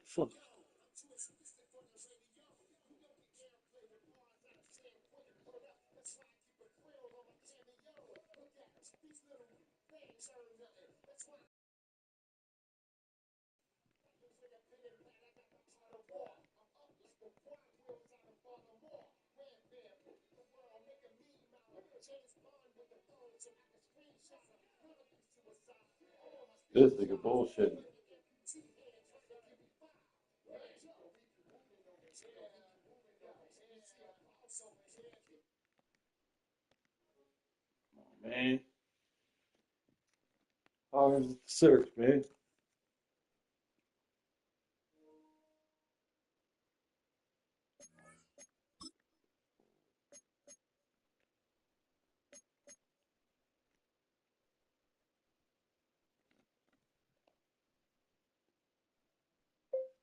Fuck. This nigga bullshit. Man. How is the search, man?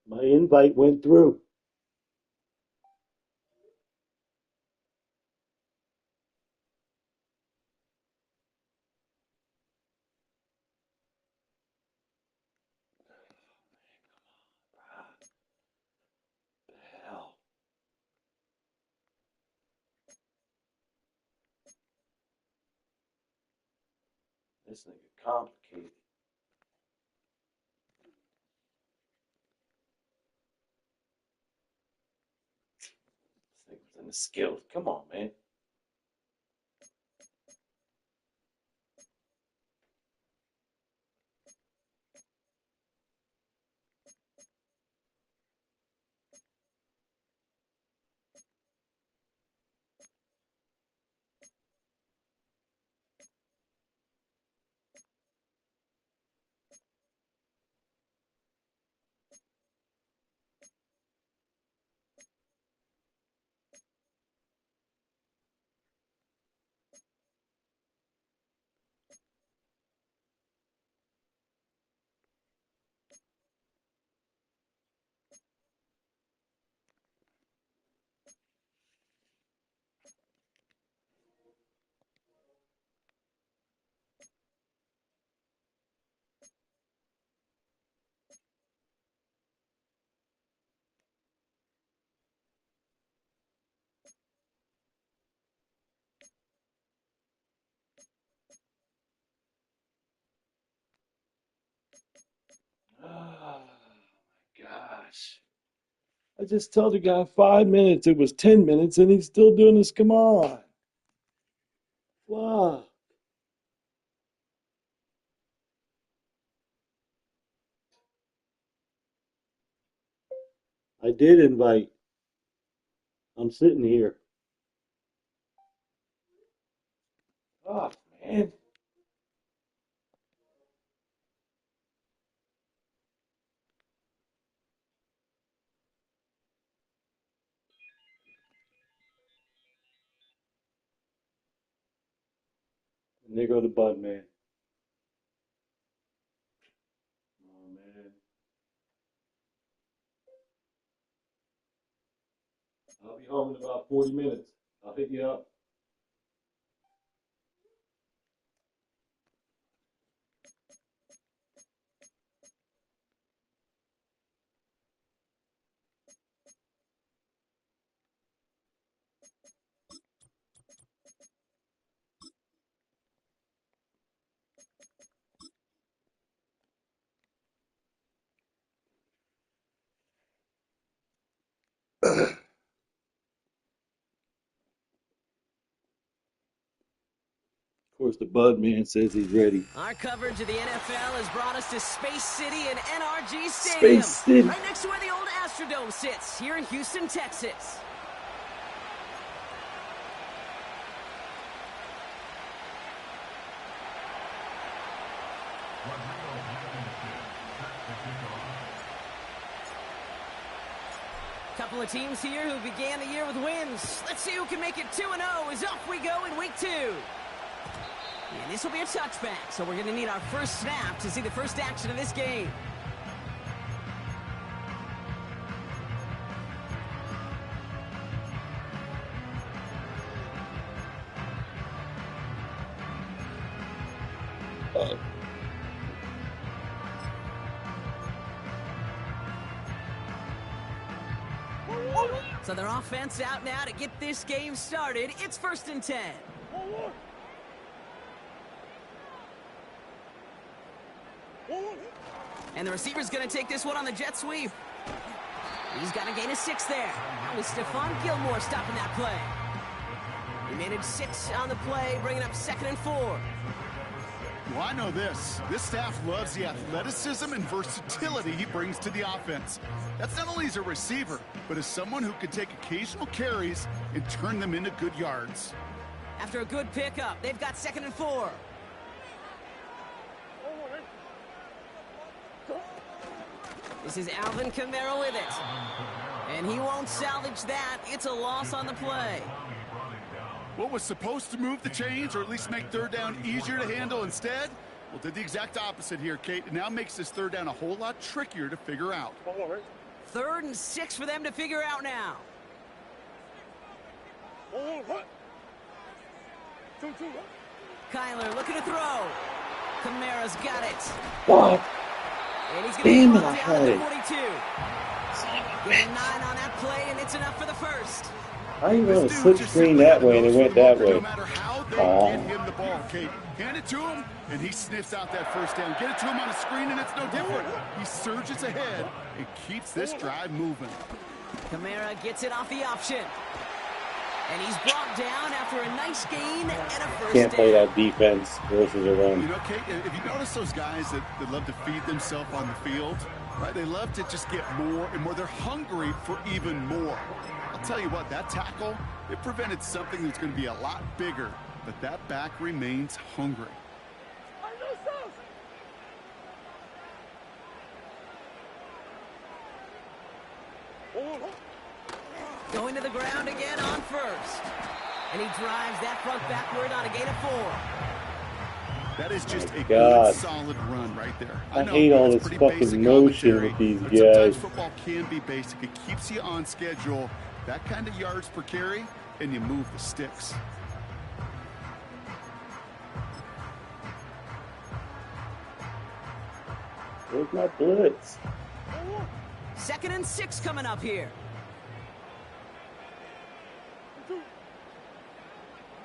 My invite went through. The hell? This nigga complicated. This nigga's in the skills. Come on, man. Oh my gosh. I just told the guy 5 minutes. It was 10 minutes and he's still doing this. Come on. Wow. I did invite. I'm sitting here. Oh, man. And there go the bud, man. Oh, man. I'll be home in about 40 minutes. I'll hit you up. Of course, the bud man says he's ready. Our coverage of the NFL has brought us to Space City and NRG Stadium. Space City. Right next to where the old Astrodome sits, here in Houston, Texas. couple of teams here who began the year with wins. Let's see who can make it 2-0 as off we go in week 2. And this will be a touchback, so we're going to need our first snap to see the first action of this game. So their offense out now to get this game started. It's 1st and 10. And the receiver's going to take this one on the jet sweep. He's got a gain of 6 there. That was Stephon Gilmore stopping that play. He made it 6 on the play, bringing up 2nd and 4. Well, I know this. This staff loves the athleticism and versatility he brings to the offense. That's not only as a receiver, but as someone who can take occasional carries and turn them into good yards. After a good pickup, they've got 2nd and 4. This is Alvin Kamara with it. And he won't salvage that. It's a loss on the play. What was supposed to move the chains, or at least make 3rd down easier to handle instead? Well, did the exact opposite here, Kate. It now makes this 3rd down a whole lot trickier to figure out. 3rd and 6 for them to figure out now. Kyler looking to throw. Kamara's got it. What? And he's going Damn to it, go I down had to it. 42. Get a 9 on that play, and it's enough for the first. How you This going to dude slip just screen simply that way and it goes went for the that ball, way? No matter how they Aw. get him the ball, Kate. Hand it to him, and he sniffs out that 1st down. Get it to him on a screen, and it's no different. He surges ahead and keeps this drive moving. Kamara gets it off the option. And he's brought down after a nice gain and a first Can't play down. that defense versus a You run. know, Kate, if you notice those guys that love to feed themselves on the field, right? They love to just get more and more. They're hungry for even more. I'll tell you what, that tackle, it prevented something that's going to be a lot bigger, but that back remains hungry. Going to the ground again on 1st. And he drives that front backward on a gain of 4. That is just a God. good, solid run right there. I know hate all it's this pretty fucking basic motion commentary, with these but guys. sometimes football can be basic. It keeps you on schedule, that kind of yards per carry, and you move the sticks. Where's my blitz? 2nd and 6 coming up here.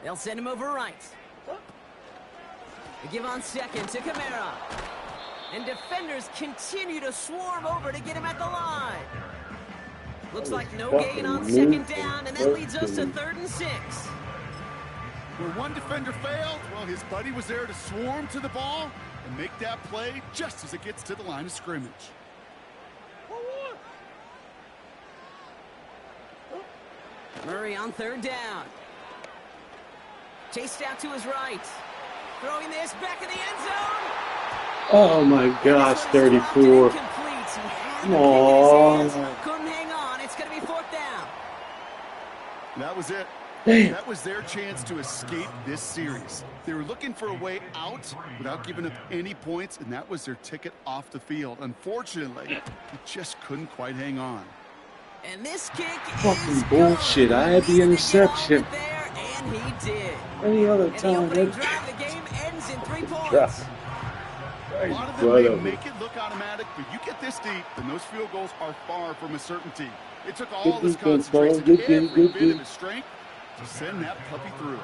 They'll send him over right. They give on 2nd to Kamara. And defenders continue to swarm over to get him at the line. Looks like no gain on 2nd down, and that leads us to 3rd and 6. Where one defender failed, well, his buddy was there to swarm to the ball and make that play just as it gets to the line of scrimmage. Murray on 3rd down. Chased out to his right. Throwing this back in the end zone. Oh my gosh, 34. Come Aw. Couldn't hang on. It's going to be 4th down. That was it. Damn. That was their chance to escape this series. They were looking for a way out without giving up any points, and that was their ticket off the field. Unfortunately, they just couldn't quite hang on. And this kick Fucking is bullshit. good. I had the He needed to get interception. all of it there, and he did. Any other And the time, opening that drive of the game ends in 3 points. Drive. A lot of them may make it look automatic, but you get this deep, and those field goals are far from a certainty. It took all his defense, bro. concentration, Good every game, good bit game. of his strength to send that puppy through.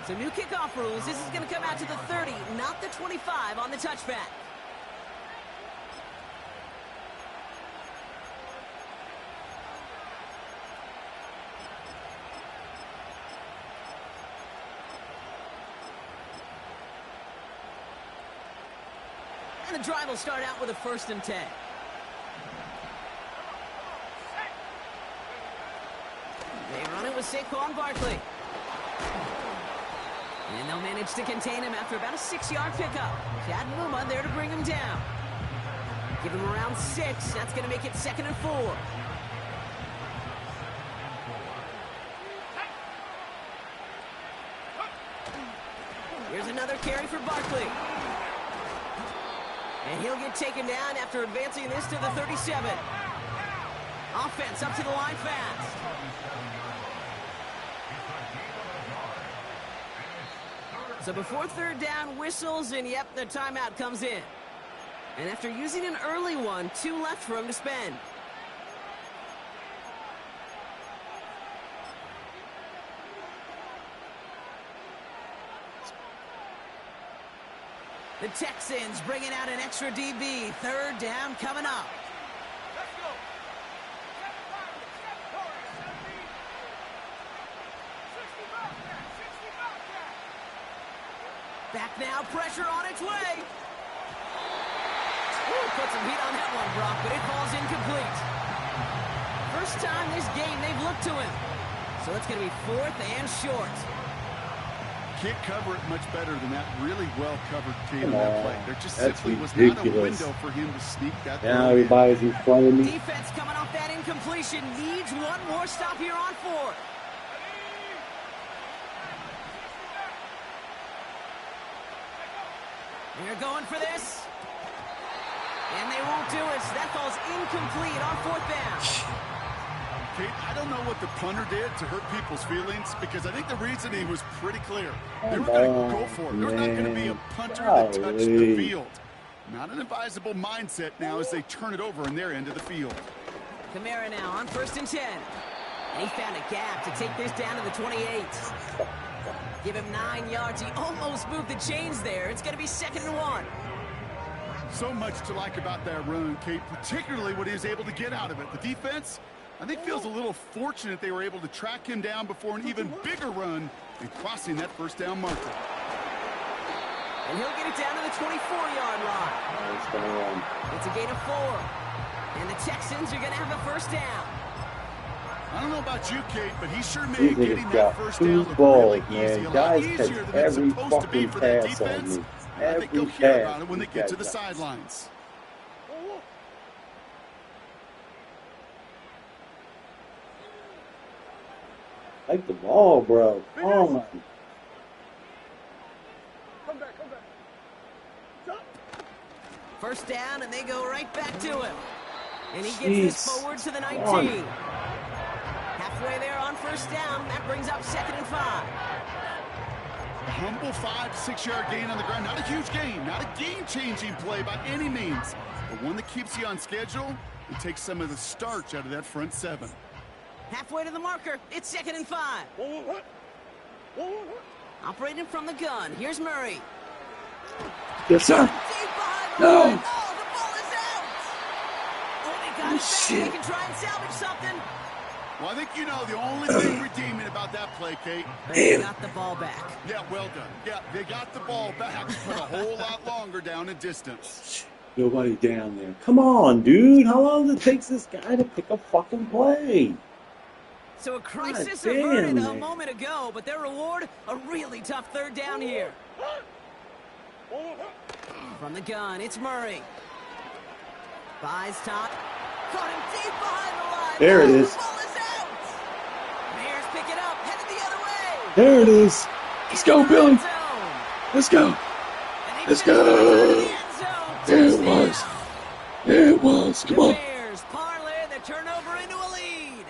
So new kickoff rules. This is going to come out to the 30, not the 25 on the touchback. And the drive will start out with a 1st and 10. They run it with Saquon Barkley. And they'll manage to contain him after about a 6-yard pickup. Chad Muma there to bring him down. Give him around 6. That's going to make it 2nd and 4. another carry for Barkley. And he'll get taken down after advancing this to the 37. Offense up to the line fast. So before third down whistles, and yep, the timeout comes in. And after using an early one, 2 left for him to spend. The Texans bringing out an extra DB. Third down coming up. Back now, pressure on its way. Ooh, put some heat on that one, Brock, but it falls incomplete. First time this game they've looked to him. So it's going to be 4th and short. Can't cover it much better than that really well-covered team on that play. There just That's simply was not a ridiculous. window for him to sneak that Now throw in. everybody's in front of me. Defense coming off that incompletion needs one more stop here on 4th. They're going for this. And they won't do it. So that falls incomplete on 4th down. Kate, I don't know what the punter did to hurt people's feelings because I think the reasoning was pretty clear. They were going to go for it. There's not going to be a punter that touched the field. Not an advisable mindset now as they turn it over in their end of the field. Kamara now on 1st and 10. And he found a gap to take this down to the 28. Give him 9 yards. He almost moved the chains there. It's going to be 2nd and 1. So much to like about that run, Kate, particularly what he was able to get out of it. The defense, I think, feels a little fortunate they were able to track him down before an even bigger run and crossing that first down marker. And he'll get it down to the 24-yard line. It's a gain of 4. And the Texans are going to have a first down. I don't know about you, Kate, but he sure made These getting niggas that got first 2 down look balls, really easy. man. A lot Guys easier catch than it's every supposed to be fucking for that pass on defense. me. I think they'll Every hear pass about it when they these get to guys the got. sidelines. Like the ball, bro. Oh my. First down, and they go right back to him. And he gets this forward to the 19. Halfway there on first down. That brings up 2nd and 5. A humble 5-6 yard gain on the ground. Not a huge gain. Not a game-changing play by any means. But one that keeps you on schedule and takes some of the starch out of that front 7. Halfway to the marker. It's 2nd and 5. Operating from the gun. Here's Murray. Yes, sir. Deep behind the No. line. Oh, the ball is out. Oh, they got it back. shit. They can try and salvage something. Well, I think you know the only thing redeeming about that play, Kate. They got the ball back. Yeah, well done. Yeah, they got the ball back, but a whole lot longer down in distance. Nobody down there. Come on, dude. How long does it take this guy to pick a fucking play? So a crisis God damn, averted a man. moment ago, but their reward, a really tough third down here. From the gun, it's Murray. Buys top. Caught him deep behind the line. There it Oh, is. The ball is out. Bears pick it up, headed the other way. There it is. Let's go, Into the Billy. end zone. Let's go. And he Let's finishes go. in the end zone. There it Touchdown. was. There it was. Come The on. Bears parlay the turnover into a lead.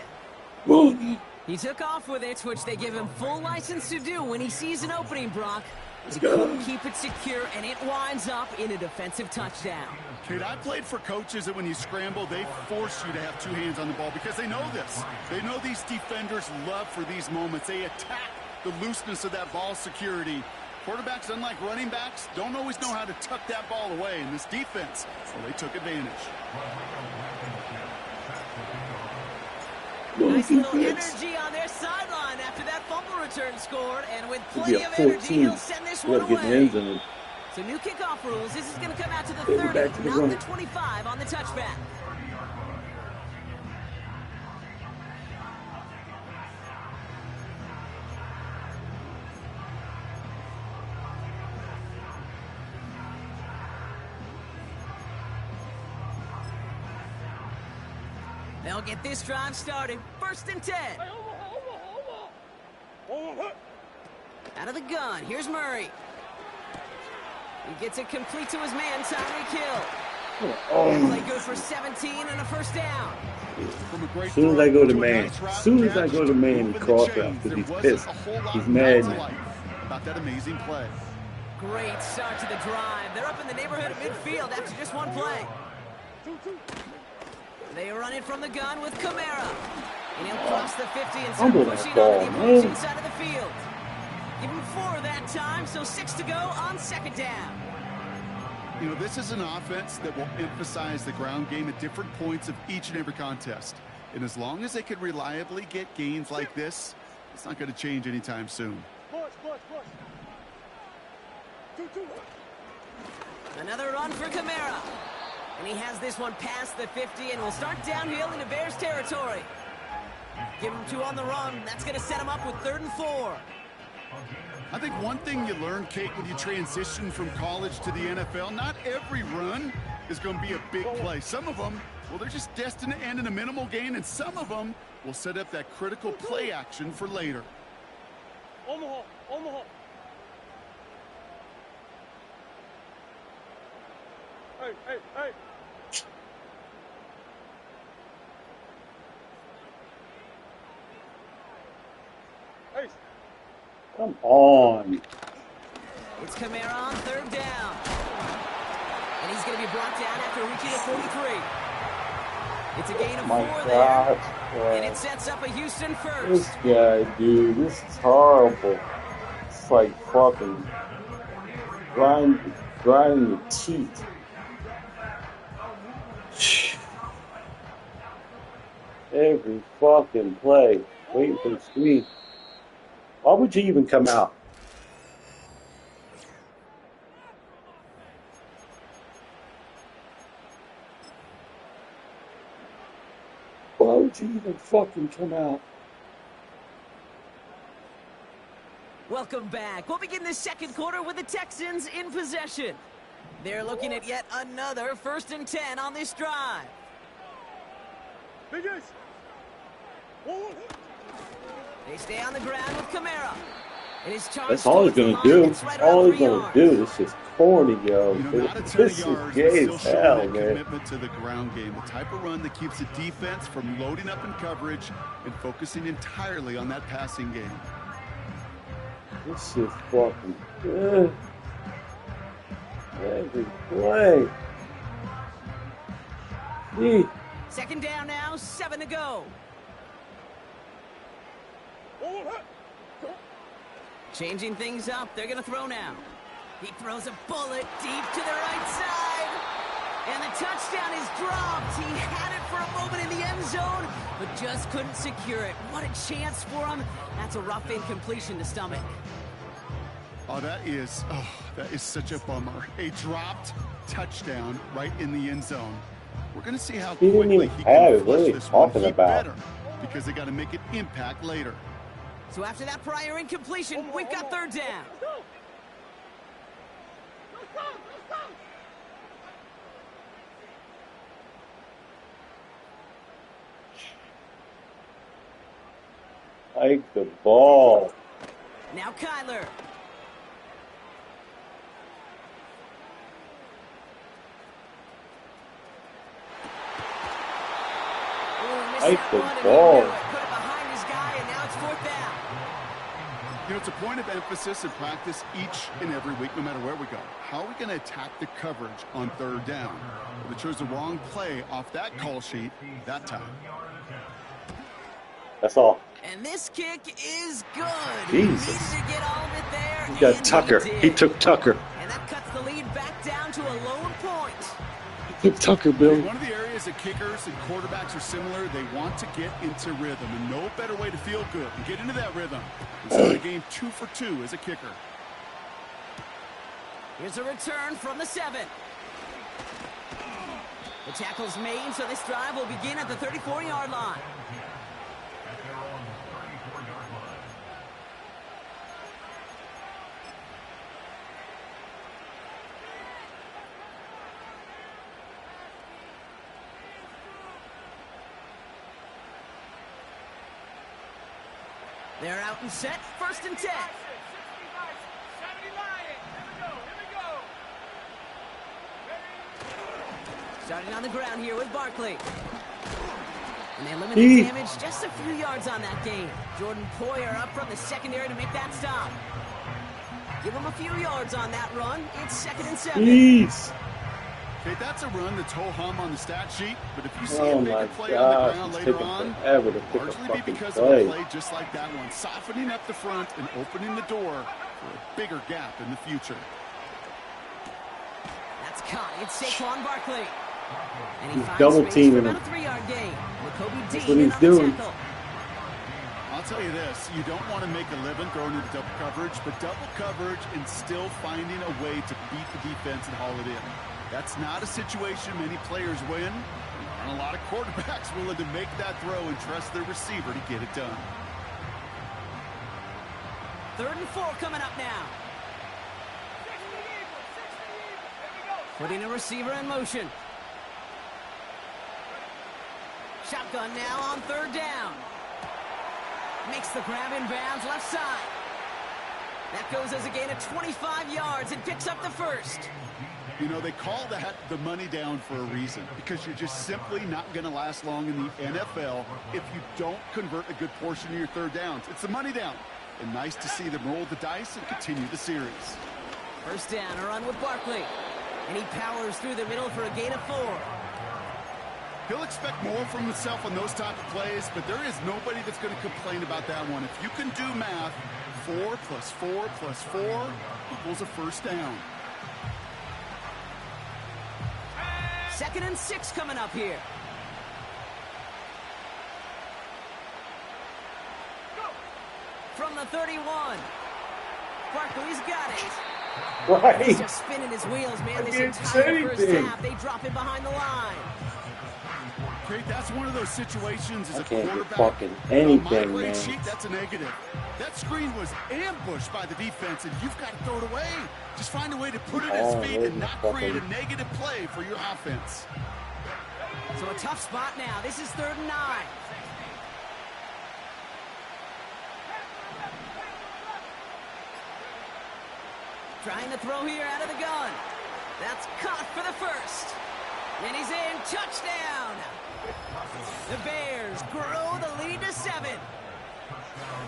Come on. He took off with it, which they give him full license to do when he sees an opening, Brock. Let's He go. couldn't keep it secure, and it winds up in a defensive touchdown. Kate, I played for coaches that when you scramble, they force you to have 2 hands on the ball because they know this. They know these defenders love for these moments. They attack the looseness of that ball security. Quarterbacks, unlike running backs, don't always know how to tuck that ball away. In this defense, well, they took advantage. Nice little energy on their sideline after that fumble return scored, and with It'll be plenty a of energy, 14. he'll send this We one gotta get in the away. end zone. So new kickoff rules. This is going to come out to the Get it 30, back to the not run. the 25 on the touchback. They'll get this drive started. 1st and 10. Out of the gun. Here's Murray. He gets it complete to his man, Tyreek Hill. Oh. Play good for 17 and a first down. As soon as I go to man, he coughs out because he's pissed. He's mad now. About that amazing play. Great start to the drive. They're up in the neighborhood of midfield after just one play. They run it from the gun with Kamara. And he'll cross the 50 and start pushing onto the opposing side of the field. Give him 4 that time, so 6 to go on second down. You know, this is an offense that will emphasize the ground game at different points of each and every contest. And as long as they can reliably get gains like this, it's not going to change anytime soon. Another run for Kamara. And he has this one past the 50 and will start downhill into Bears territory. Give him 2 on the run. That's going to set him up with 3rd and 4. I think one thing you learn, Kate, when you transition from college to the NFL, not every run is going to be a big play. Some of them, well, they're just destined to end in a minimal gain, and some of them will set up that critical play action for later. Omaha. Hey. Hey. Come on. It's Kamara on 3rd down. And he's going to be brought down after reaching the 43. It's a gain of 4 there. And it sets up a Houston first. This guy, dude, this is horrible. It's like fucking grinding your teeth. Every fucking play. Waiting for the screen. Why would you even come out? Why would you even fucking come out? Welcome back. We'll begin the second quarter with the Texans in possession. They're looking at yet another 1st and 10 on this drive. They stay on the ground with Kamara. And his that's all he's gonna do. Right all he's gonna do. It's just corny, yo. You know, not a ton This of yards, is gay but as still hell, showing that man. commitment to the ground game. The type of run that keeps the defense from loading up in coverage and focusing entirely on that passing game. This is fucking good. Every play. Gee. 2nd down now, 7 to go. Changing things up. They're going to throw now. He throws a bullet deep to the right side. And the touchdown is dropped. He had it for a moment in the end zone, but just couldn't secure it. What a chance for him. That's a rough incompletion to stomach. Oh, that is such a bummer. A dropped touchdown right in the end zone. We're going to see how He didn't quickly even he have can it. What are flush you this one. talking He about? better, because they got to make an impact later. So after that prior incompletion, we've got 3rd down. Like the ball. Now Kyler. Like the ball. Put it behind his guy, and now it's 4th down. You know, it's a point of emphasis and practice each and every week, no matter where we go. How are we going to attack the coverage on 3rd down? Well, they chose the wrong play off that call sheet that time. That's all. And this kick is good. Jesus. He needed to get all of it there. He got and Tucker. did. He took Tucker. And that cuts the lead back down to a lone point. He took Tucker, Bill. One of the areas that kickers and quarterbacks are similar, they want to get into rhythm. And no better way to feel good and get into that rhythm than start a game 2 for 2 as a kicker. Here's a return from the 7. The tackle's made, so this drive will begin at the 34-yard line. They're out and set, 1st and 10. Starting on the ground here with Barkley. And they limit the damage just a few yards on that game. Jordan Poyer up from the secondary to make that stop. Give him a few yards on that run. It's 2nd and 7. Jeez. Okay, that's a run that's ho-hum on the stat sheet, but if you see Oh a bigger my play on the gosh, ground it's later taking on, forever to pick a largely be fucking because play. of a play just like that one, softening up the front and opening the door for a bigger gap in the future. That's caught. It's Saquon Barkley. And he He's finds double space teaming for him. about a 3-yard gain. Jacoby That's Dean what in he's on the doing. tackle. I'll tell you this, you don't want to make a living throwing into double coverage, but double coverage and still finding a way to beat the defense and haul it in. That's not a situation many players win. There aren't a lot of quarterbacks willing to make that throw and trust their receiver to get it done. 3rd and 4 coming up now. Putting a receiver in motion. Shotgun now on 3rd down. Makes the grab in bounds left side. That goes as a gain of 25 yards and picks up the 1st. You know, they call that the money down for a reason, because you're just simply not going to last long in the NFL if you don't convert a good portion of your 3rd downs. It's the money down. And nice to see them roll the dice and continue the series. 1st down, a run with Barkley. And he powers through the middle for a gain of 4. He'll expect more from himself on those type of plays, but there is nobody that's going to complain about that one. If you can do math, 4 plus 4 plus 4 equals a 1st down. 2nd and 6 coming up here. From the 31. Barkley's got it. Right. He's just spinning his wheels, man. This didn't say entire 1st anything. half, they drop him behind the line. Okay, that's one of those situations as I a can't do quarterback. fucking on my anything, grade man. sheet, that's a negative. That screen was ambushed by the defense, and you've got to throw it away. Just find a way to put it at his feet and not create a negative play for your offense. So a tough spot now. This is 3rd and 9. Trying to throw here out of the gun. That's caught for the 1st. And he's in. Touchdown. The Bears grow the lead to 7.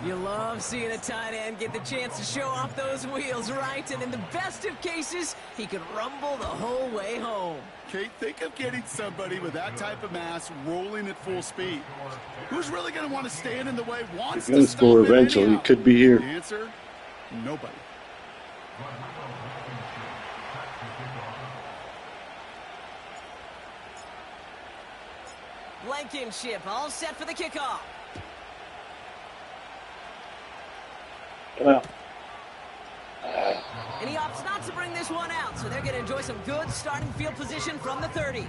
You love seeing a tight end get the chance to show off those wheels, right? And in the best of cases, he could rumble the whole way home. Okay, think of getting somebody with that type of mass rolling at full speed. Who's really going to want to stand in the way? Wants He's going to to score stop it eventually. anyhow? Could be here. The answer? Nobody. Blankenship all set for the kickoff. Come out. And he opts not to bring this one out, so they're going to enjoy some good starting field position from the 30.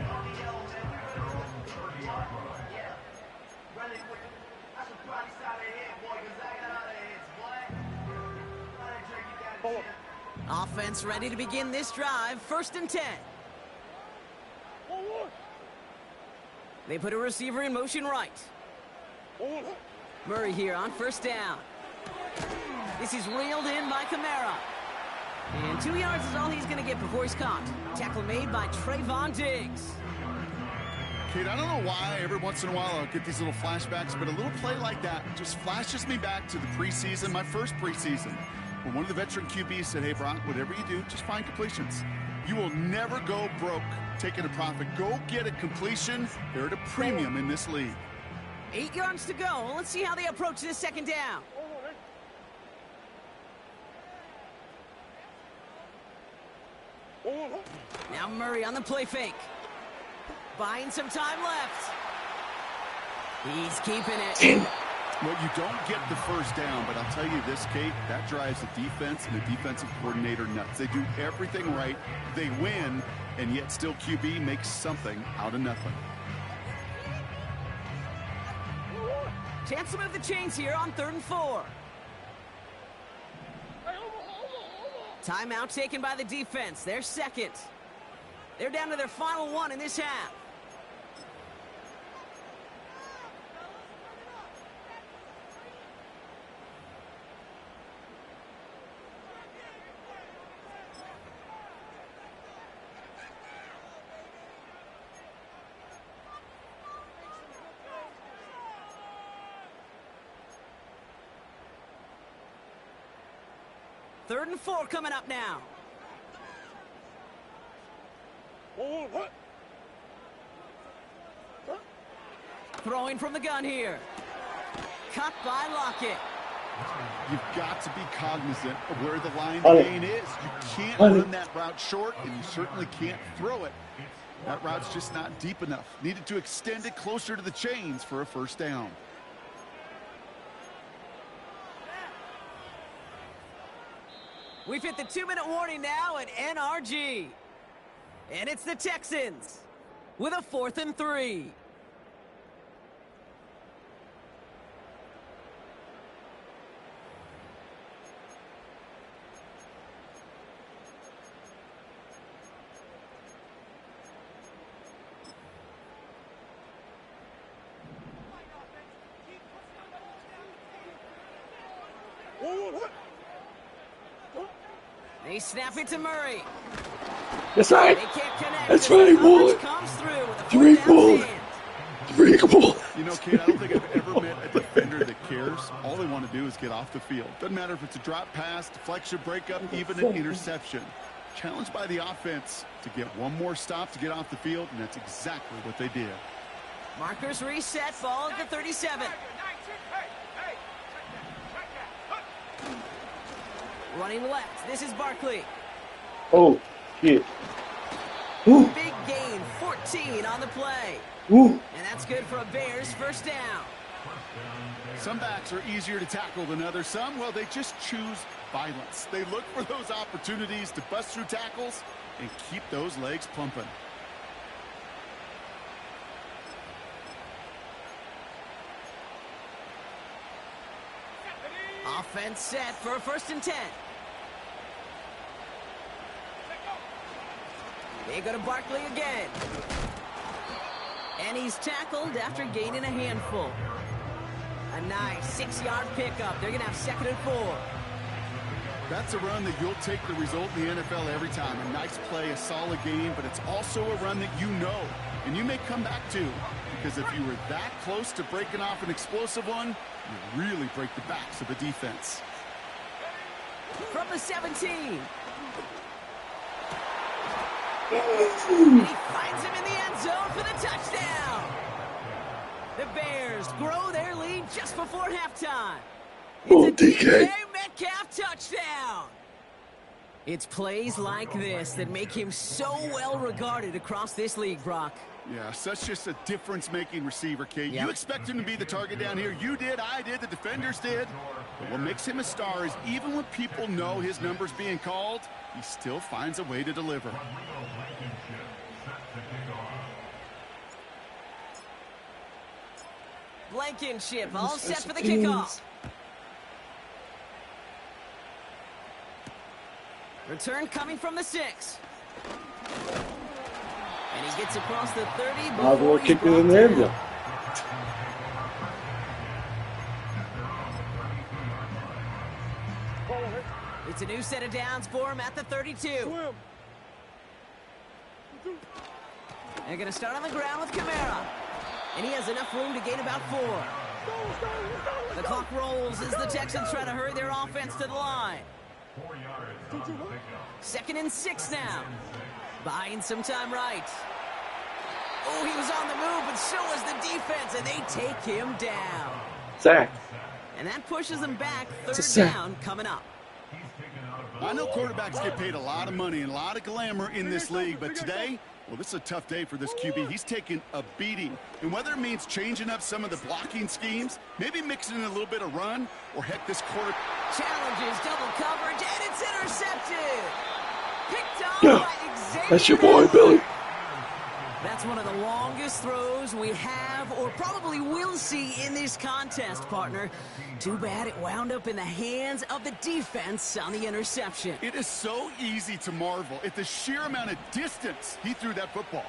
Offense ready to begin this drive. 1st and 10. They put a receiver in motion right. Murray here on 1st down. This is reeled in by Kamara. And 2 yards is all he's going to get before he's caught. Tackle made by Trayvon Diggs. Kate, I don't know why every once in a while I'll get these little flashbacks, but a little play like that just flashes me back to the preseason, my first preseason, when one of the veteran QBs said, hey, Brock, whatever you do, just find completions. You will never go broke taking a profit. Go get a completion. They're at a premium in this league. 8 yards to go. Let's see how they approach this 2nd down. Now Murray on the play fake. Buying some time left. He's keeping it. Well, you don't get the 1st down, but I'll tell you this, Kate, that drives the defense and the defensive coordinator nuts. They do everything right. They win, and yet still QB makes something out of nothing. Chance to move the chains here on 3rd and 4. Timeout taken by the defense. They're 2nd. They're down to their final 1 in this half. 3rd and 4 coming up now. Throwing from the gun here. Cut by Lockett. You've got to be cognizant of where the line gain is. You can't run that route short, and you certainly can't throw it. That route's just not deep enough. Needed to extend it closer to the chains for a first down. We've hit the 2-minute warning now at NRG. And it's the Texans with a 4th and 3. They snap it to Murray. That's right. They can't connect. That's The right, boy. coverage comes through with a Three 4th down ball. stand. 3 ball. You know, Kate, I don't think I've ever met a defender that cares. All they want to do is get off the field. Doesn't matter if it's a drop pass, deflection, breakup, even an interception. Challenged by the offense to get one more stop to get off the field, and that's exactly what they did. Markers reset, ball at the 37. Running left, this is Barkley. Oh, shit. Ooh, Big gain, 14 on the play. ooh. And that's good for a Bears first down. Some backs are easier to tackle than others. Some, well, they just choose violence. They look for those opportunities to bust through tackles and keep those legs pumping. Offense set for a 1st and 10. They go to Barkley again. And he's tackled after gaining a handful. A nice 6-yard pickup. They're going to have 2nd and 4. That's a run that you'll take the result in the NFL every time. A nice play, a solid game, but it's also a run that you know, and you may come back to, because if you were that close to breaking off an explosive one, you really break the backs of the defense. From the 17. And he finds him in the end zone for the touchdown. The Bears grow their lead just before halftime. Oh, It's a DK. Metcalf touchdown. It's plays like this that make him so well regarded across this league, Brock. Yeah, such just a difference-making receiver, Kate. Yep. You expect him to be the target down here. You did, I did, the defenders did. But what makes him a star is even when people know his number's being called, he still finds a way to deliver. Blankenship all set for the kickoff. Return coming from the 6. And he gets across the 30. Might as well before he's kick it in brought the end down. zone. It's a new set of downs for him at the 32. They're going to start on the ground with Kamara. And he has enough room to gain about 4. The clock rolls as the Texans try to hurry their offense to the line. 2nd and 6 now. Buying some time right. Oh, he was on the move, but so was the defense, and they take him down. Sack. And that pushes them back. It's a 3rd sack. down coming up. I know quarterbacks get paid a lot of money and a lot of glamour in this league, but today, well, this is a tough day for this QB. He's taking a beating. And whether it means changing up some of the blocking schemes, maybe mixing in a little bit of run, or heck, this quarter... Challenges double coverage, and it's intercepted. Picked off Yeah, by Xavier. that's your boy, Billy. That's one of the longest throws we have or probably will see in this contest, partner. Too bad it wound up in the hands of the defense on the interception. It is so easy to marvel at the sheer amount of distance he threw that football.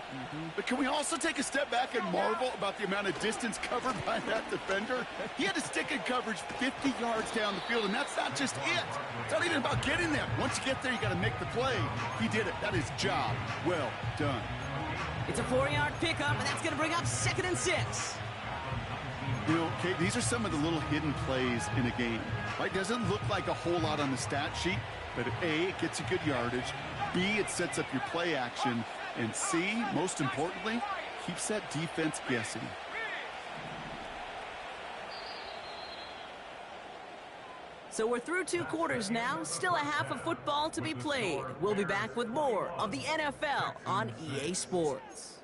But can we also take a step back and marvel about the amount of distance covered by that defender? He had to stick in coverage 50 yards down the field, and that's not just it. It's not even about getting there. Once you get there, you got to make the play. He did it. That is job well done. It's a 4-yard pickup, and that's going to bring up 2nd and 6. You know, Kate, these are some of the little hidden plays in a game, right? Doesn't look like a whole lot on the stat sheet, but A, it gets you good yardage. B, it sets up your play action. And C, most importantly, keeps that defense guessing. So we're through 2 quarters now, still a half of football to be played. We'll be back with more of the NFL on EA Sports.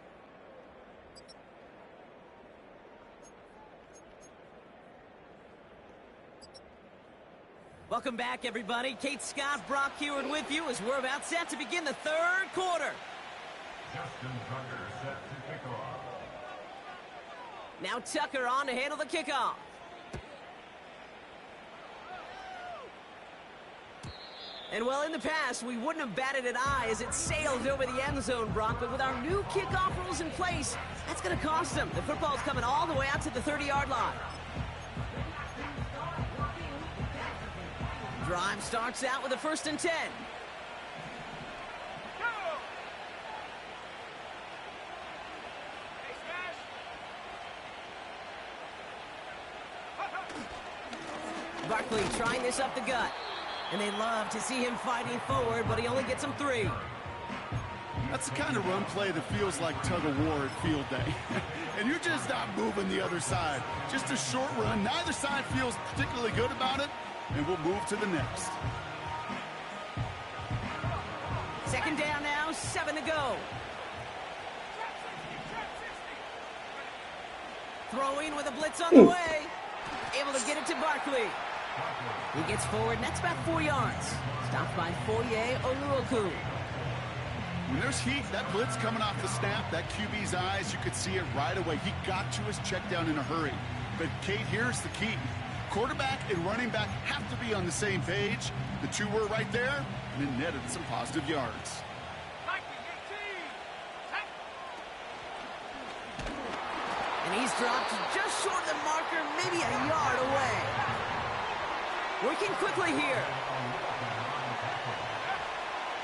Welcome back, everybody. Kate Scott, Brock Hewitt with you as we're about set to begin the 3rd quarter. Justin Tucker set to kick off. Now Tucker on to handle the kickoff. And well, in the past, we wouldn't have batted an eye as it sailed over the end zone, Brock. But with our new kickoff rules in place, that's going to cost them. The football's coming all the way out to the 30-yard line. Drive starts out with a 1st and 10. Barkley trying this up the gut. And they love to see him fighting forward, but he only gets them 3. That's the kind of run play that feels like tug-of-war at field day. And you're just not moving the other side. Just a short run. Neither side feels particularly good about it. And we'll move to the next. 2nd down now, 7 to go. Throwing with a blitz on the way. Able to get it to Barkley. He gets forward, and that's about 4 yards. Stopped by Foye Oluokun. When there's heat, that blitz coming off the snap, that QB's eyes, you could see it right away. He got to his check down in a hurry. But, Kate, here's the key. Quarterback and running back have to be on the same page. The 2 were right there, and it netted some positive yards. And he's dropped just short of the marker, maybe a yard away. Working quickly here.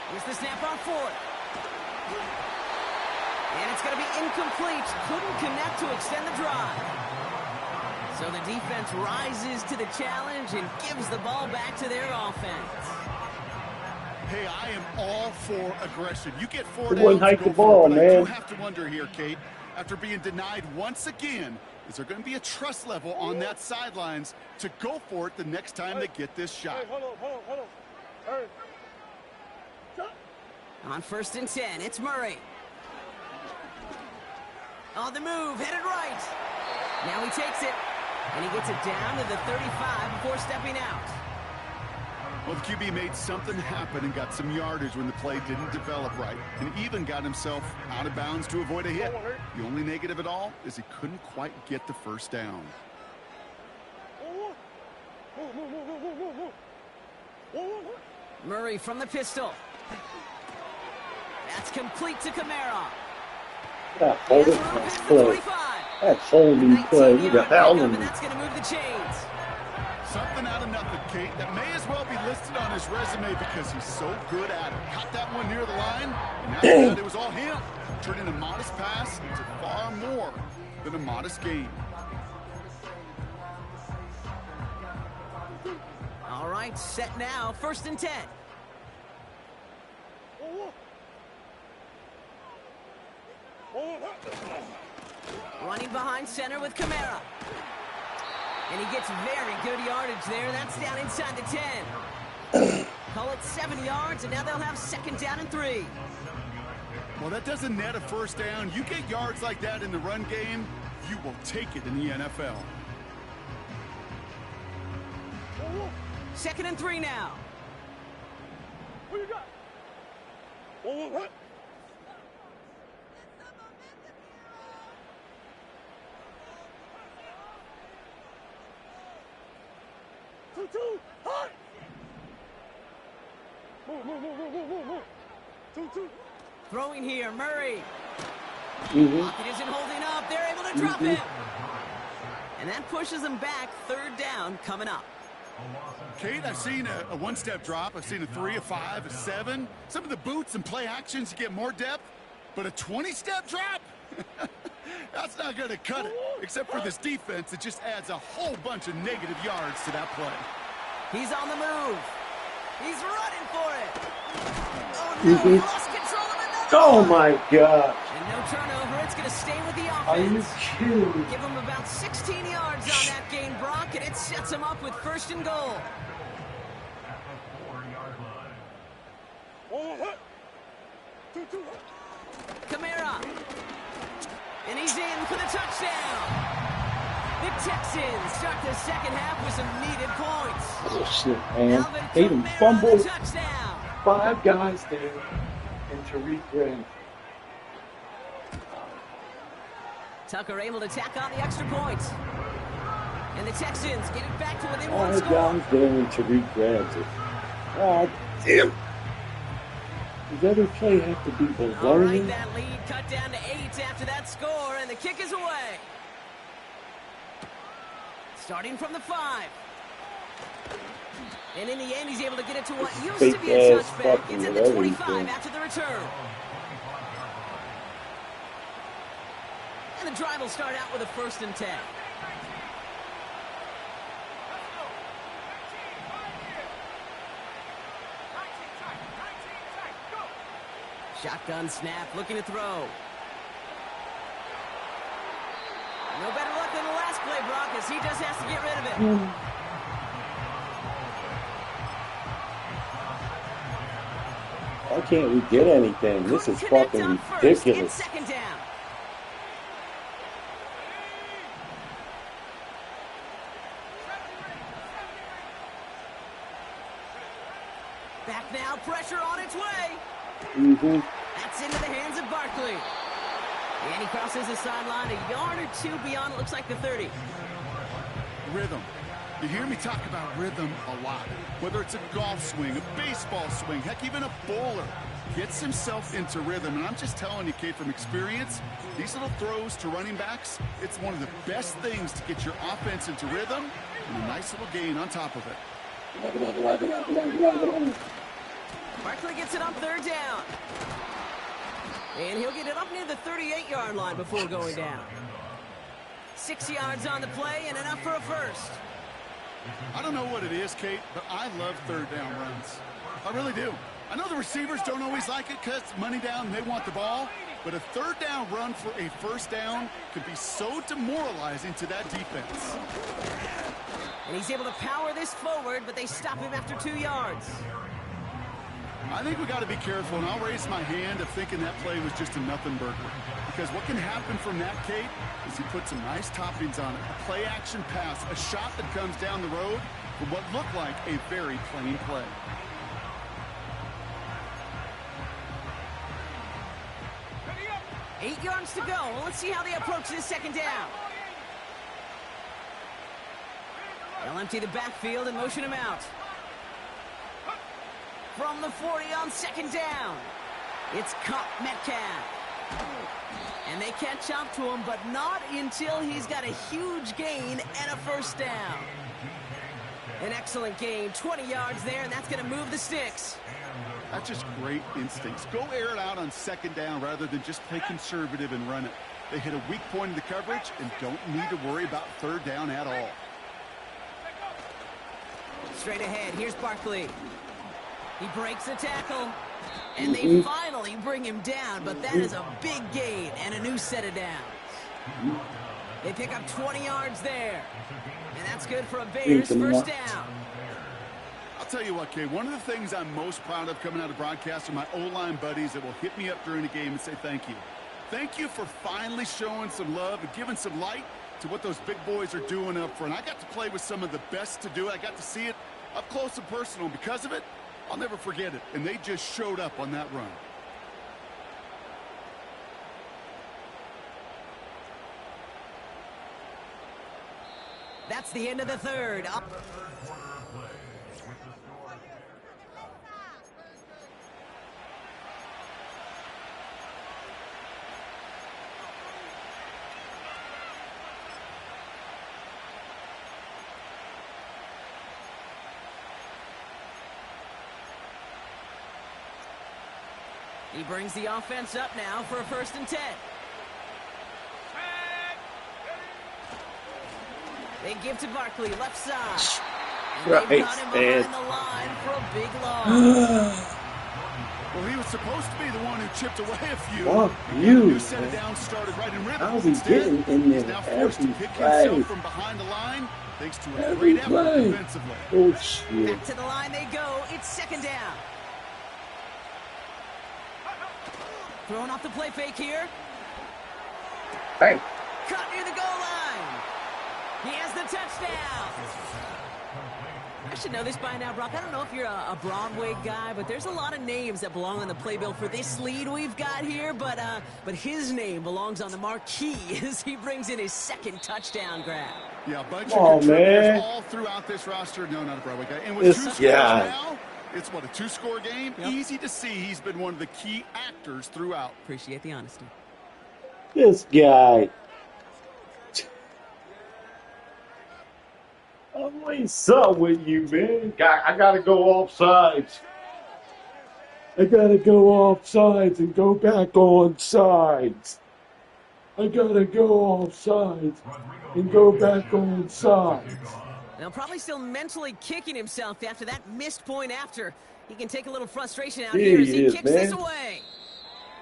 Here's the snap on 4th. And it's going to be incomplete. Couldn't connect to extend the drive. So the defense rises to the challenge and gives the ball back to their offense. Hey, I am all for aggression. You get 4 Good one, downs, hike go the for ball, it. But I man. do have to wonder here, Kate, after being denied once again, is there going to be a trust level on that sidelines to go for it the next time they get this shot? Hey, hold on. Hey. On 1st and 10, it's Murray. On the move, headed right. Now he takes it, and he gets it down to the 35 before stepping out. Well, the QB made something happen and got some yardage when the play didn't develop right, and even got himself out of bounds to avoid a hit. The only negative at all is he couldn't quite get the 1st down. Murray from the pistol. That's complete to Kamara. That holding Andrews hits the play. 25. That's holding play. Look 19-yard at that pickup, one. and that's going to move the chains. Something out of nothing, Kate. That may as well be listed on his resume because he's so good at it. Caught that one near the line, and after that, it was all him. Turning a modest pass into far more than a modest gain. All right, set now. 1st and 10. Running behind center with Kamara. And he gets very good yardage there. That's down inside the 10. Call it 7 yards, and now they'll have 2nd down and 3. Well, that doesn't net a 1st down. You get yards like that in the run game, you will take it in the NFL. 2nd and 3 now. Who you got? What? Two. Hot. Move. 2. Throwing here, Murray. Mm-hmm. Pocket isn't holding up. They're able to drop him. And that pushes them back. 3rd down coming up. Kate, I've seen a 1-step drop. I've seen a 3, a 5, a 7. Some of the boots and play actions, you get more depth. But a 20-step drop? That's not going to cut it, except for this defense that just adds a whole bunch of negative yards to that play. He's on the move. He's running for it. Oh, no. He lost control of another Oh one. my God! And no turnover. It's going to stay with the Are you offense. kidding me? Give him about 16 yards on that gain, Brock, and it sets him up with 1st and goal. At the 4-yard line. 1 hut. 2 hut. Kamara. And he's in for the touchdown. The Texans start the second half with some needed points. Oh shit, man! Alvin Aiden Kamara on fumbled. the touchdown. 5 guys there, and Tariq Graham. Tucker able to tack on the extra point. And the Texans get it back to within 1 5 score. guys there, and Tariq grabs it. God damn! Does every play have to be All below right, him? that lead cut down to 8 after that score, and the kick is away. Starting from the 5. And in the end, he's able to get it to what used to be a Fake-ass touchback. fucking It's at the with 25 everything. after the return. And the drive will start out with a 1st and 10. Shotgun snap, looking to throw. No better luck than the last play, Brock, as he just has to get rid of it. Why can't we get anything? This is Couldn't connect fucking on 1st and ridiculous. 2nd down. Back now, pressure on its way. Mm-hmm. That's into the hands of Barkley. And he crosses the sideline a yard or 2 beyond, it looks like the 30. Rhythm. You hear me talk about rhythm a lot. Whether it's a golf swing, a baseball swing, heck, even a bowler gets himself into rhythm. And I'm just telling you, Kate, from experience, these little throws to running backs, it's one of the best things to get your offense into rhythm and a nice little gain on top of it. Barkley gets it on 3rd down. And he'll get it up near the 38-yard line before going down. 6 yards on the play and enough for a 1st. I don't know what it is, Kate, but I love 3rd down runs. I really do. I know the receivers don't always like it because money down, they want the ball. But a 3rd down run for a 1st down could be so demoralizing to that defense. And he's able to power this forward, but they stop him after 2 yards. I think we got to be careful, and I'll raise my hand of thinking that play was just a nothing burger. Because what can happen from that, Kate, is you put some nice toppings on it. A play-action pass, a shot that comes down the road for what looked like a very plain play. Eight yards to go. Well, let's see how they approach this 2nd down. They'll empty the backfield and motion him out. From the 40 on 2nd down, it's Cup Metcalf. And they catch up to him, but not until he's got a huge gain and a 1st down. An excellent gain, 20 yards there, and that's going to move the sticks. That's just great instincts. Go air it out on 2nd down rather than just play conservative and run it. They hit a weak point in the coverage and don't need to worry about 3rd down at all. Straight ahead, here's Barkley. He breaks the tackle, and they finally bring him down, but that is a big gain and a new set of downs. They pick up 20 yards there, and that's good for a Bears 1st down. I'll tell you what, Kay, one of the things I'm most proud of coming out of broadcast are my O-line buddies that will hit me up during the game and say thank you. Thank you for finally showing some love and giving some light to what those big boys are doing up front. I got to play with some of the best to do it. I got to see it up close and personal. Because of it, I'll never forget it. And they just showed up on that run. That's the end of the 3rd. Up. He brings the offense up now for a 1st and 10. They give to Barkley, left side. Right, They've got him man. behind the line for a big loss. Well, he was supposed to be the one who chipped away a few. Fuck And you, New set man. it down, started right in rhythm. How's he Instead, getting in he's there now forced to every pick play? himself from behind the line thanks to a Every great effort play. defensively. Oh, shit. Back to the line they go. It's second down. Throwing off the play fake here. Hey. Caught near the goal line. He has the touchdown. I should know this by now, Brock. I don't know if you're a Broadway guy, but there's a lot of names that belong on the playbill for this lead we've got here. But his name belongs on the marquee as he brings in his second touchdown grab. Yeah, a bunch Oh, of contributors man. all throughout this roster. No, not a Broadway guy. And with This two scores guy. now, it's what, a two-score game? Yep. Easy to see he's been one of the key actors throughout. Appreciate the honesty. This guy. What's up with you, man? I gotta go off sides. I gotta go off sides and go back on sides. I gotta go off sides and go back on sides. Now, probably still mentally kicking himself after that missed point after. He can take a little frustration out Here here as he he is, kicks this man. away.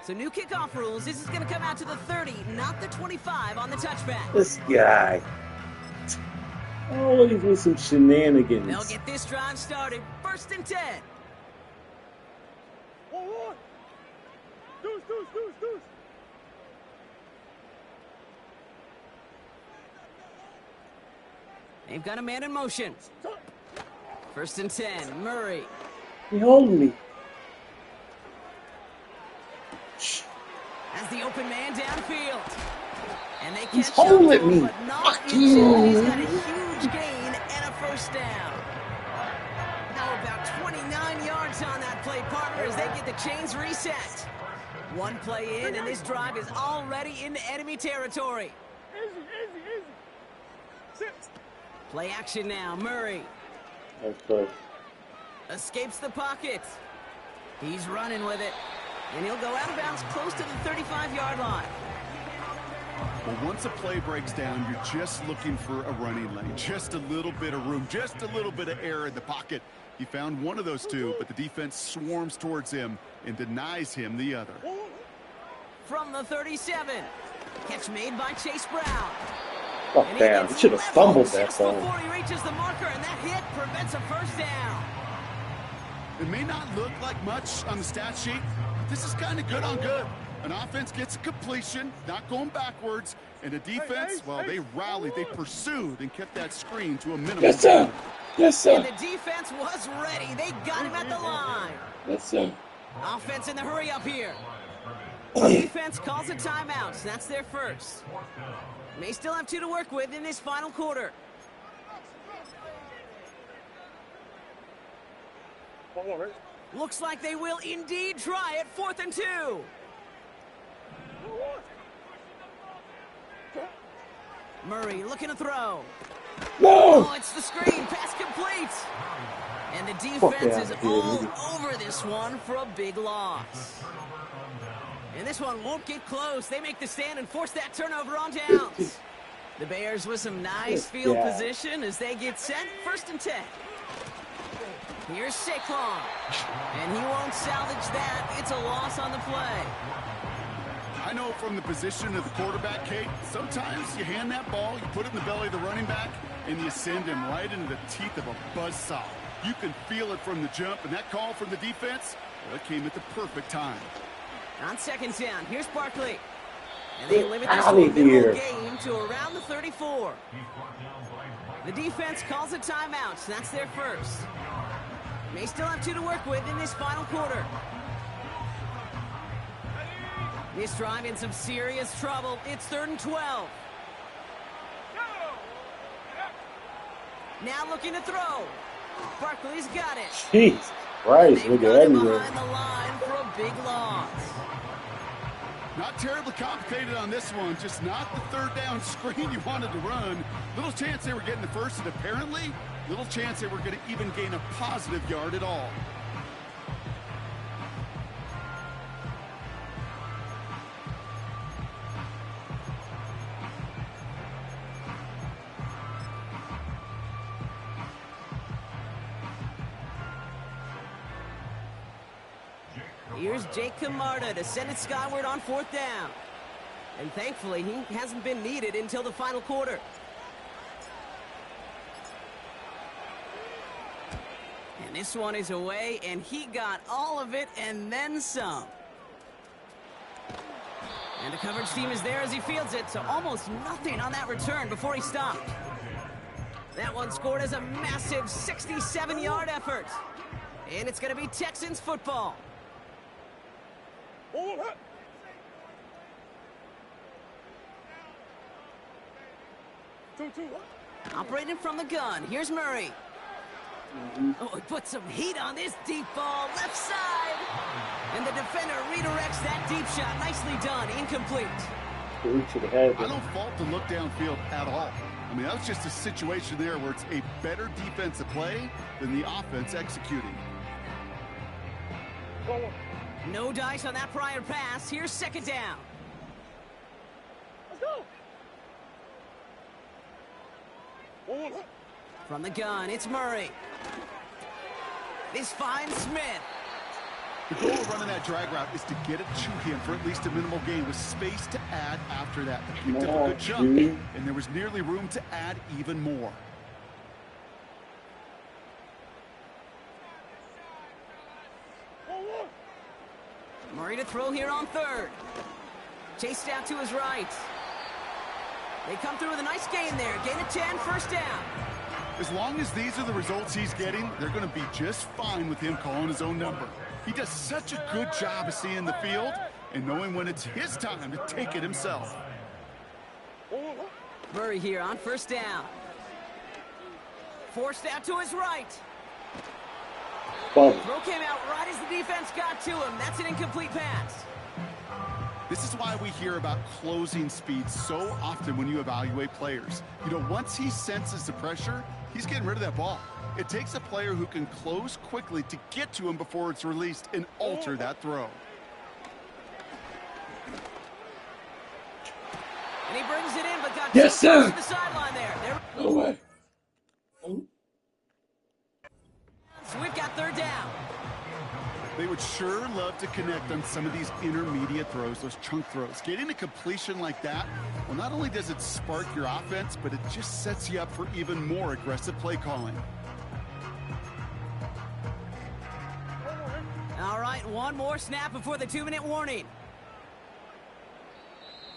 So new kickoff rules. This is going to come out to the 30, not the 25 on the touchback. This guy. Always with some shenanigans. They'll get this drive started. First and 10. 1-1. Deuce, deuce, deuce, deuce. They've got a man in motion. First and 10. Murray. He holding me. Has the open man downfield. And they He's catch up holding to him, me. but not Fuck until you. he's got a huge gain and a first down. Now about 29 yards on that play, partner, as they get the chains reset. One play in, and this drive is already into enemy territory. Easy, easy, easy. Sit. Play action now. Murray Okay. escapes the pocket. He's running with it. And he'll go out of bounds close to the 35-yard line. Well, once a play breaks down, you're just looking for a running lane. Just a little bit of room, just a little bit of air in the pocket. He found one of those two, but the defense swarms towards him and denies him the other. From the 37. Catch made by Chase Brown. Fuck And he down. gets He should have leveled fumbled that just ball. before he reaches the marker, and that hit prevents a first down. It may not look like much on the stat sheet, but this is kind of good on good. An offense gets a completion, not going backwards, and the defense, well, they rallied, they pursued, and kept that screen to a minimum. Yes, sir. Yes, And sir. the defense was ready. They got him at the line. Yes, sir. Offense in the hurry up here. Defense calls a timeout. That's their first. May still have two to work with in this final quarter. 1-1, right? Looks like they will indeed try it. 4th and 2. 1-1. Murray looking to throw. No. Oh, it's the screen. Pass complete. And the Fuck defense yeah, is dude. all over this one for a big loss. And this one won't get close. They make the stand and force that turnover on downs. The Bears with some nice field Yeah. position as they get set. 1st and 10. Here's Saquon. And he won't salvage that. It's a loss on the play. I know from the position of the quarterback, Kate, sometimes you hand that ball, you put it in the belly of the running back, and you send him right into the teeth of a buzzsaw. You can feel it from the jump, and that call from the defense, well, it came at the perfect time. On 2nd down, here's Barkley. And they limit this outta to a minimal here. game to around the 34. The defense calls a timeout. That's their first. May still have two to work with in this final quarter. This drive in some serious trouble. It's 3rd and 12. Now looking to throw. Barkley's got it. Jesus Christ. They've Look got at him everywhere. behind the line for a big loss. Not terribly complicated on this one, just not the third down screen you wanted to run. Little chance they were getting the first, and apparently, little chance they were going to even gain a positive yard at all. Here's Jake Camarda to send it skyward on 4th down. And thankfully, he hasn't been needed until the final quarter. And this one is away, and he got all of it and then some. And the coverage team is there as he fields it, so almost nothing on that return before he stopped. That one scored as a massive 67-yard effort. And it's going to be Texans football. Operating from the gun, here's Murray. Oh, he put some heat on this deep ball, left side. And the defender redirects that deep shot. Nicely done, incomplete. I don't fault the look downfield at all. I mean, that was just a situation there where it's a better defensive play than the offense executing. No dice on that prior pass. Here's 2nd down. Let's go. From the gun, it's Murray. This finds Smith. The goal of running that drag route is to get it to him for at least a minimal gain with space to add after that. He picked up a good chunk, and there was nearly room to add even more. Murray to throw here on 3rd. Chased out to his right. They come through with a nice gain there. Gain of 10, 1st down. As long as these are the results he's getting, they're going to be just fine with him calling his own number. He does such a good job of seeing the field and knowing when it's his time to take it himself. Murray here on 1st down. Forced out to his right. Throw came out right as the defense got to him. That's an incomplete pass. This is why we hear about closing speed so often when you evaluate players. You know, once he senses the pressure, he's getting rid of that ball. It takes a player who can close quickly to get to him before it's released and alter that throw. And he brings it in, but got Yes, too close sir. to the sideline there. No way. So we've got 3rd down. They would sure love to connect on some of these intermediate throws, those chunk throws. Getting a completion like that, well, not only does it spark your offense, but it just sets you up for even more aggressive play calling. All right, one more snap before the 2-minute warning.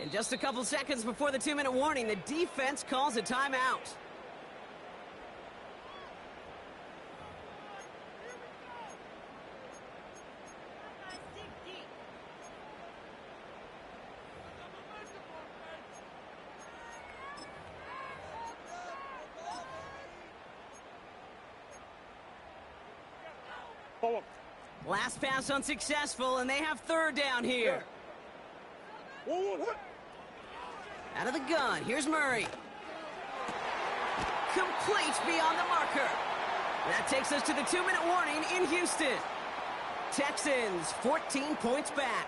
In just a couple seconds before the 2-minute warning, the defense calls a timeout. Last pass unsuccessful, and they have 3rd down here. Out of the gun, here's Murray. Complete beyond the marker. That takes us to the 2-minute warning in Houston. Texans, 14 points back.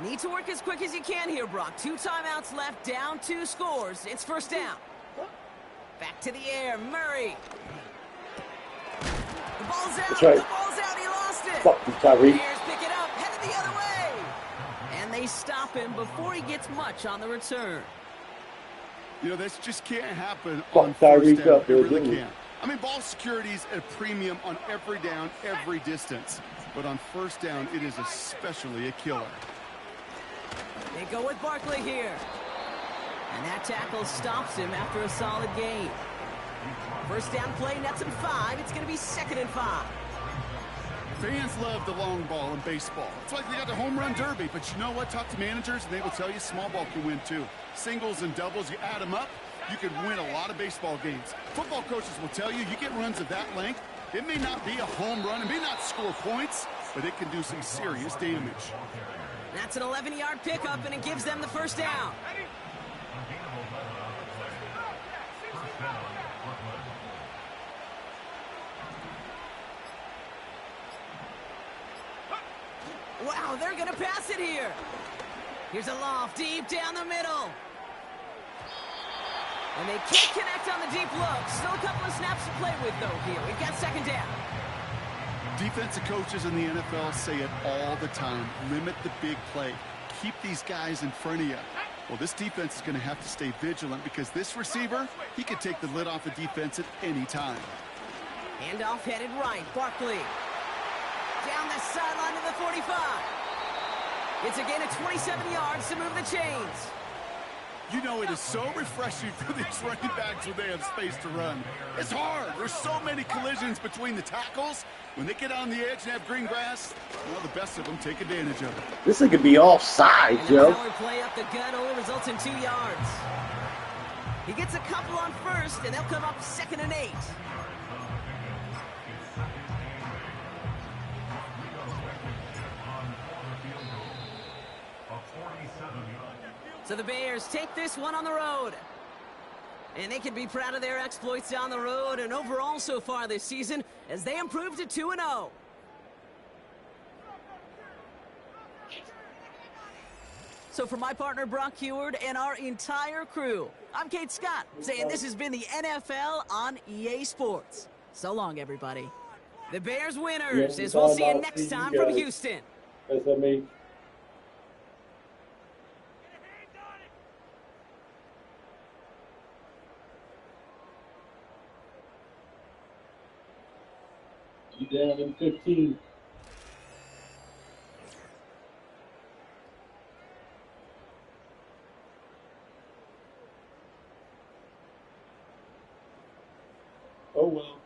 Need to work as quick as you can here, Brock. 2 timeouts left, down 2 scores. It's 1st down. Back to the air, Murray. The ball's out. That's right. The ball's out. He lost it. Fuck you, Tyreek. Bears pick it up, headed the other way. And they stop him before he gets much on the return. You know, this just can't happen Fuck on Tyreek 1st down. up there, It really didn't he? can't. I mean, ball security's at a premium on every down, every distance. But on 1st down, it is especially a killer. They go with Barkley here. And that tackle stops him after a solid gain. 1st down play, nets him 5. It's going to be 2nd and 5. Fans love the long ball in baseball. It's like they got the home run derby, but you know what? Talk to managers, and they will tell you small ball can win too. Singles and doubles, you add them up, you can win a lot of baseball games. Football coaches will tell you, you get runs of that length, it may not be a home run, it may not score points, but it can do some serious damage. That's an 11-yard pickup, and it gives them the 1st down. Wow, they're going to pass it here. Here's a loft deep down the middle. And they can't connect on the deep look. Still a couple of snaps to play with, though, here. We've got 2nd down. Defensive coaches in the NFL say it all the time. Limit the big play. Keep these guys in front of you. Well, this defense is going to have to stay vigilant because this receiver, he could take the lid off a defense at any time. Handoff headed right. Barkley. Down the sideline to the 45. It's a gain of 27 yards to move the chains. You know, it is so refreshing for these running backs when they have space to run. It's hard. There's so many collisions between the tackles. When they get on the edge and have green grass, well, the best of them take advantage of it. This thing could be offside, And the Joe. power play up the gut only results in 2 yards. He gets a couple on first, and they'll come up 2nd and 8. So the Bears take this one on the road. And they can be proud of their exploits on the road and overall so far this season as they improve to 2-0. So for my partner Brock Heward and our entire crew, I'm Kate Scott saying this has been the NFL on EA Sports. So long, everybody. The Bears winners, as we'll see you next time from Houston. That's what I mean. You down in 15. Oh well.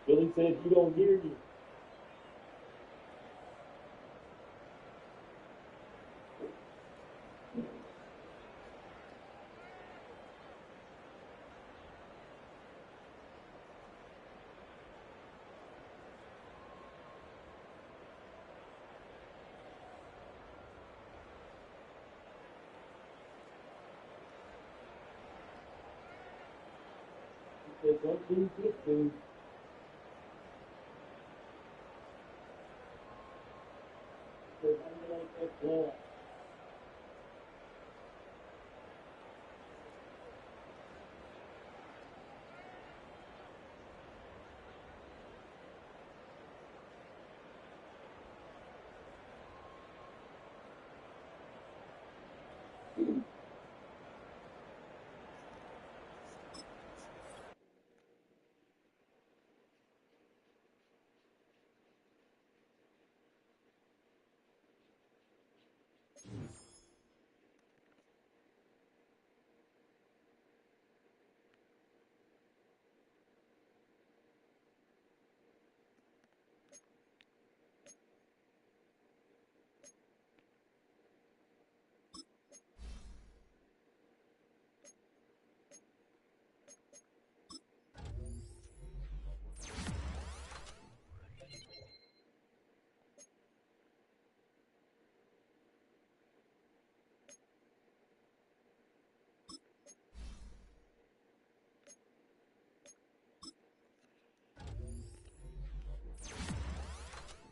Billy said he don't hear you. He said, don't lose this thing. He said, I like that ball.